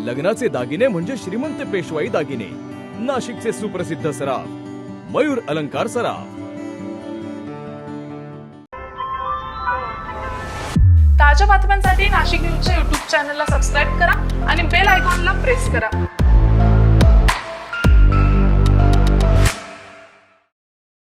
लग्नाचे दागिने म्हणजे श्रीमंत पेशवाई दागिने. नाशिकचे सुप्रसिद्ध सराफ मयूर अलंकार सराफ. ताज्या बातम्यांसाठी नाशिक न्यूजच्या YouTube चॅनलला सबस्क्राईब करा आणि बेल आयकॉनला प्रेस करा.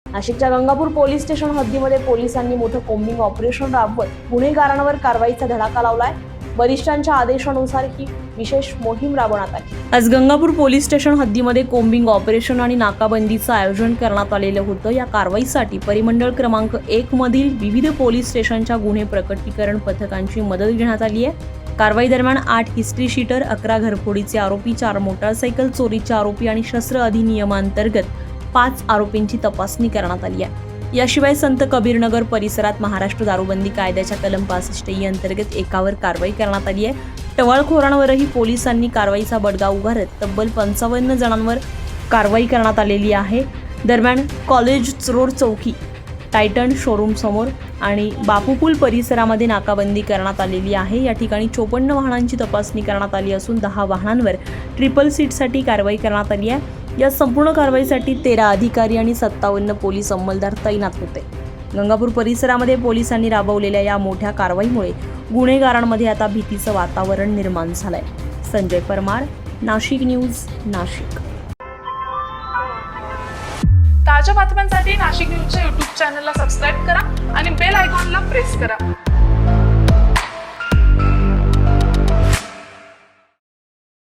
नाशिकच्या गंगापूर पोलीस स्टेशन हद्दीमध्ये पोलिसांनी मोठं कोम्बिंग ऑपरेशन राबवत गुन्हेगारांवर कारवाईचा धडाका लावलाय. वरिष्ठांच्या आदेशानुसार ही विशेष मोहीम राबवण्यात आली. आज गंगापूर पोलीस स्टेशन हद्दीमध्ये कोम्बिंग ऑपरेशन आणि नाकाबंदीचं आयोजन करण्यात आलेलं होतं. या कारवाईसाठी परिमंडळ क्रमांक 1 मधील विविध पोलीस स्टेशनच्या गुन्हे प्रकटीकरण पथकांची मदत घेण्यात आली आहे. कारवाई दरम्यान 8 हिस्ट्री शीटर, 11 घरफोडीचे आरोपी, 4 मोटारसायकल चोरीचे आरोपी आणि शस्त्र अधिनियमांतर्गत 5 आरोपींची तपासणी करण्यात आली आहे. याशिवाय संत कबीरनगर परिसरात महाराष्ट्र दारूबंदी कायद्याच्या कलम 65 अंतर्गत एकावर कारवाई करण्यात आली आहे. टवाळखोरांवरही पोलिसांनी कारवाईचा बडगा उगारत तब्बल 55 जणांवर कारवाई करण्यात आलेली आहे. दरम्यान कॉलेज रोड चौकी, टायटन शोरूम समोर आणि बापूपूल परिसरामध्ये नाकाबंदी करण्यात आलेली आहे. या ठिकाणी 54 वाहनांची तपासणी करण्यात आली असून 10 वाहनांवर ट्रिपल सीटसाठी कारवाई करण्यात आली आहे. या संपूर्ण कारवाईसाठी 13 अधिकारी आणि 57 पोलीस अंमलदार तैनात होते. गंगापूर परिसरामध्ये पोलिसांनी राबवलेल्या या मोठ्या कारवाईमुळे गुन्हेगारांमध्ये आता भीतीचं वातावरण निर्माण झालंय. संजय परमार, नाशिक न्यूज, नाशिक. ताज्या बातम्यांसाठी नाशिक न्यूजच्या YouTube चॅनलला सबस्क्राईब करा आणि बेल आयकॉनला प्रेस करा.